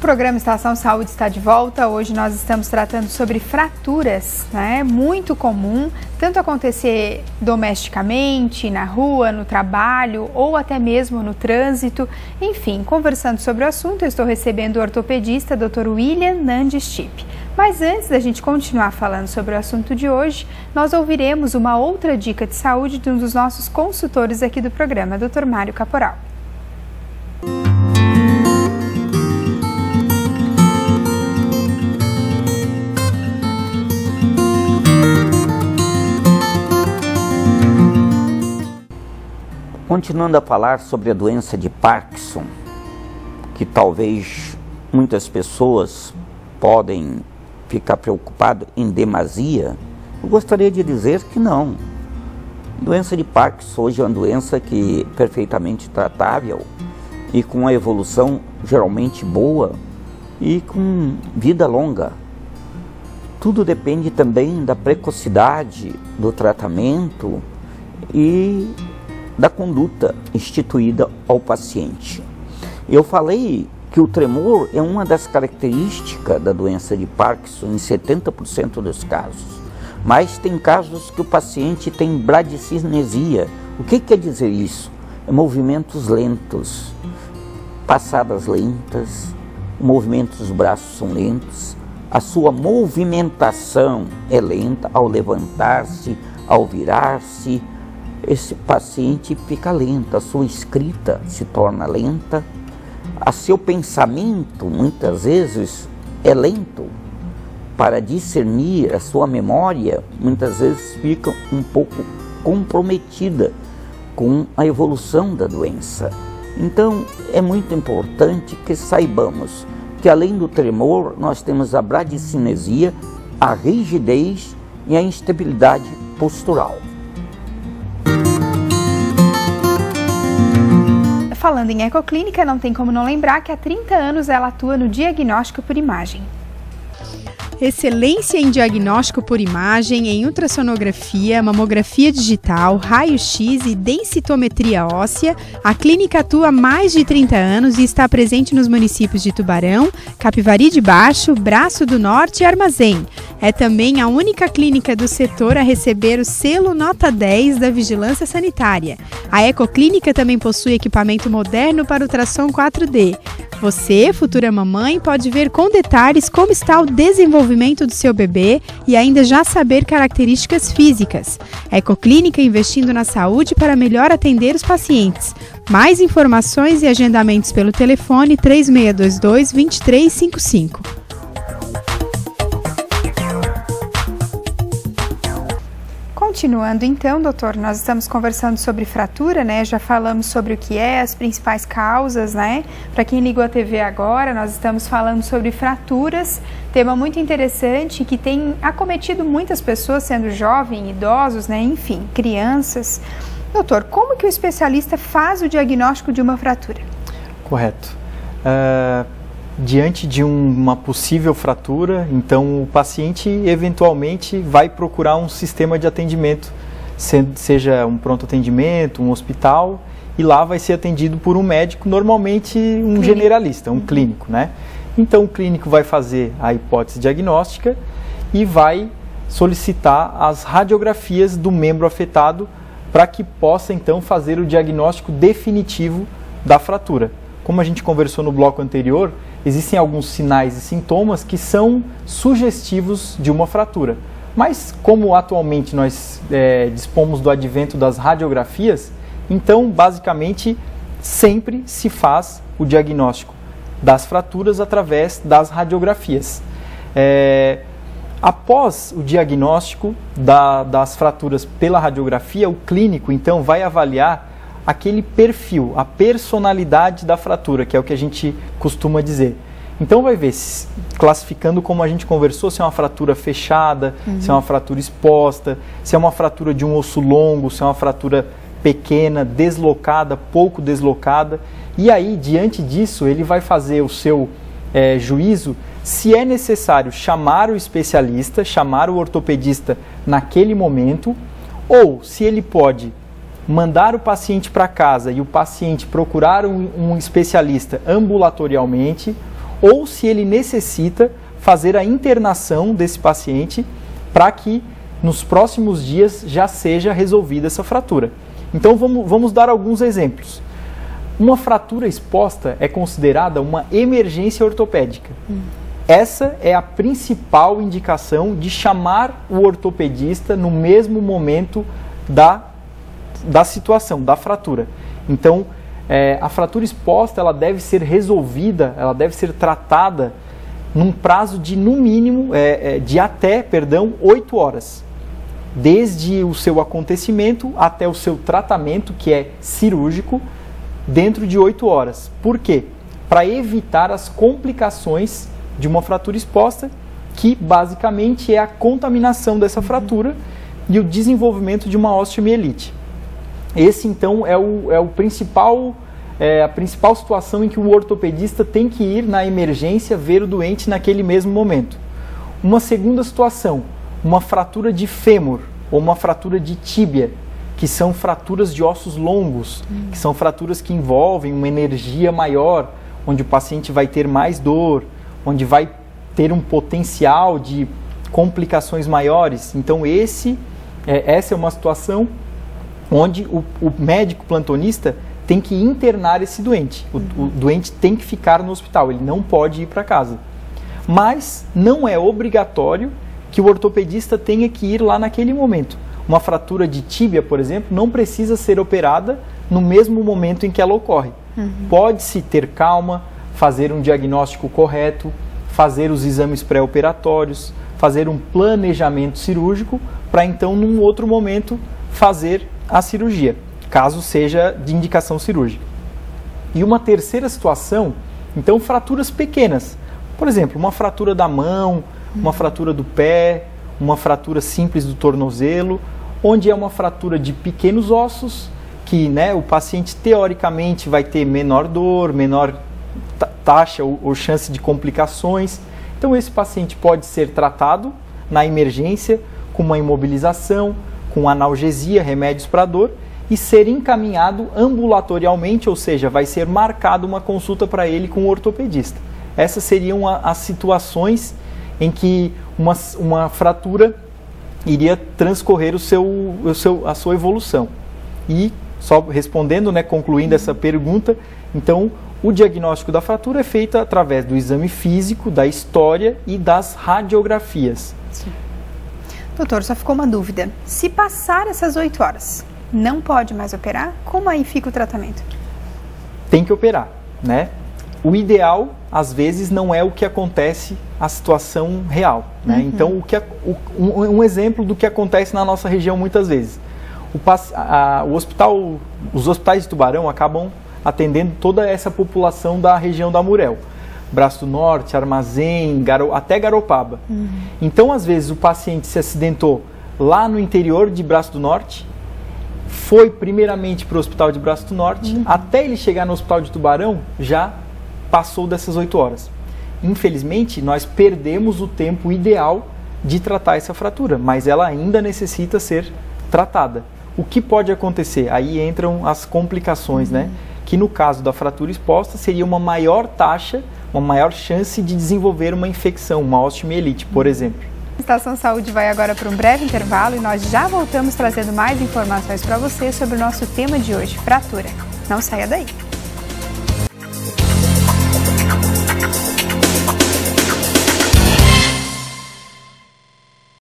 programa Estação Saúde está de volta. Hoje nós estamos tratando sobre fraturas, né? Muito comum, tanto acontecer domesticamente, na rua, no trabalho ou até mesmo no trânsito. Enfim, conversando sobre o assunto, eu estou recebendo o ortopedista Dr. William Nandi-Stipp. Mas antes da gente continuar falando sobre o assunto de hoje, nós ouviremos uma outra dica de saúde de um dos nossos consultores aqui do programa, Dr. Mário Caporal. Continuando a falar sobre a doença de Parkinson, que talvez muitas pessoas podem ficar preocupadas em demasia, eu gostaria de dizer que não. A doença de Parkinson hoje é uma doença que é perfeitamente tratável e com uma evolução geralmente boa e com vida longa. Tudo depende também da precocidade do tratamento e da conduta instituída ao paciente. Eu falei que o tremor é uma das características da doença de Parkinson em 70% dos casos, mas tem casos que o paciente tem bradicinesia. O que quer dizer isso? É movimentos lentos, passadas lentas, o movimento dos braços são lentos, a sua movimentação é lenta ao levantar-se, ao virar-se. Esse paciente fica lento, a sua escrita se torna lenta, a seu pensamento muitas vezes é lento, para discernir a sua memória muitas vezes fica um pouco comprometida com a evolução da doença. Então é muito importante que saibamos que além do tremor nós temos a bradicinesia, a rigidez e a instabilidade postural. Falando em ecoclínica, não tem como não lembrar que há 30 anos ela atua no diagnóstico por imagem. Excelência em diagnóstico por imagem, em ultrassonografia, mamografia digital, raio-x e densitometria óssea, a clínica atua há mais de 30 anos e está presente nos municípios de Tubarão, Capivari de Baixo, Braço do Norte e Armazém. É também a única clínica do setor a receber o selo Nota 10 da Vigilância Sanitária. A Ecoclínica também possui equipamento moderno para ultrassom 4D. Você, futura mamãe, pode ver com detalhes como está o desenvolvimento do seu bebê e ainda já saber características físicas. Ecoclínica investindo na saúde para melhor atender os pacientes. Mais informações e agendamentos pelo telefone 3622-2355. Continuando então, doutor, nós estamos conversando sobre fratura, né? Já falamos sobre o que é, as principais causas, né? Para quem ligou a TV agora, nós estamos falando sobre fraturas, tema muito interessante que tem acometido muitas pessoas, sendo jovens, idosos, né? Enfim, crianças. Doutor, como que o especialista faz o diagnóstico de uma fratura? Correto. Diante de uma possível fratura, então o paciente eventualmente vai procurar um sistema de atendimento, seja um pronto atendimento, um hospital, e lá vai ser atendido por um médico, normalmente um generalista, um clínico, né? Então o clínico vai fazer a hipótese diagnóstica e vai solicitar as radiografias do membro afetado para que possa então fazer o diagnóstico definitivo da fratura. Como a gente conversou no bloco anterior, existem alguns sinais e sintomas que são sugestivos de uma fratura. Mas como atualmente nós dispomos do advento das radiografias, então basicamente sempre se faz o diagnóstico das fraturas através das radiografias. Após o diagnóstico das fraturas pela radiografia, o clínico então vai avaliar aquele perfil, a personalidade da fratura, que é o que a gente costuma dizer. Então vai ver, classificando como a gente conversou, se é uma fratura fechada, se é uma fratura exposta, se é uma fratura de um osso longo, se é uma fratura pequena, deslocada, pouco deslocada. E aí, diante disso, ele vai fazer o seu juízo se é necessário chamar o especialista, chamar o ortopedista naquele momento, ou se ele pode mandar o paciente para casa e o paciente procurar um especialista ambulatorialmente, ou se ele necessita fazer a internação desse paciente para que nos próximos dias já seja resolvida essa fratura. Então vamos dar alguns exemplos. Uma fratura exposta é considerada uma emergência ortopédica. Essa é a principal indicação de chamar o ortopedista no mesmo momento da situação, da fratura. Então, a fratura exposta ela deve ser resolvida, ela deve ser tratada num prazo de, no mínimo, de até 8 horas. Desde o seu acontecimento até o seu tratamento, que é cirúrgico, dentro de 8 horas. Por quê? Para evitar as complicações de uma fratura exposta, que basicamente é a contaminação dessa fratura e o desenvolvimento de uma osteomielite. Esse, então, é a principal situação em que o ortopedista tem que ir na emergência ver o doente naquele mesmo momento. Uma segunda situação, uma fratura de fêmur ou uma fratura de tíbia, que são fraturas de ossos longos, que são fraturas que envolvem uma energia maior, onde o paciente vai ter mais dor, onde vai ter um potencial de complicações maiores. Então essa é uma situação onde o médico plantonista tem que internar esse doente. O doente tem que ficar no hospital, ele não pode ir para casa. Mas não é obrigatório que o ortopedista tenha que ir lá naquele momento. Uma fratura de tíbia, por exemplo, não precisa ser operada no mesmo momento em que ela ocorre. Pode-se ter calma, fazer um diagnóstico correto, fazer os exames pré-operatórios, fazer um planejamento cirúrgico, para então, num outro momento, fazer a cirurgia, caso seja de indicação cirúrgica. E uma terceira situação, então, fraturas pequenas. Por exemplo, uma fratura da mão, uma fratura do pé, uma fratura simples do tornozelo, onde é uma fratura de pequenos ossos, que o paciente teoricamente vai ter menor dor, menor taxa ou chance de complicações. Então esse paciente pode ser tratado na emergência com uma imobilização, com analgesia, remédios para dor, e ser encaminhado ambulatorialmente, ou seja, vai ser marcada uma consulta para ele com o ortopedista. Essas seriam as situações em que uma fratura iria transcorrer a sua evolução. E só respondendo, concluindo essa pergunta, então o diagnóstico da fratura é feito através do exame físico, da história e das radiografias. Sim. Doutor, só ficou uma dúvida. Se passar essas 8 horas, não pode mais operar? Como aí fica o tratamento? Tem que operar, O ideal, às vezes, não é o que acontece, a situação real, Então, um exemplo do que acontece na nossa região muitas vezes. Os hospitais de Tubarão acabam atendendo toda essa população da região da Murel. Braço do Norte, Armazém, até Garopaba. Então, às vezes, o paciente se acidentou lá no interior de Braço do Norte, foi primeiramente para o hospital de Braço do Norte, até ele chegar no hospital de Tubarão, já passou dessas 8 horas. Infelizmente, nós perdemos o tempo ideal de tratar essa fratura, mas ela ainda necessita ser tratada. O que pode acontecer? Aí entram as complicações, Que no caso da fratura exposta seria uma maior taxa, uma maior chance de desenvolver uma infecção, uma osteomielite, por exemplo. A Estação Saúde vai agora para um breve intervalo e nós já voltamos trazendo mais informações para você sobre o nosso tema de hoje, fratura. Não saia daí!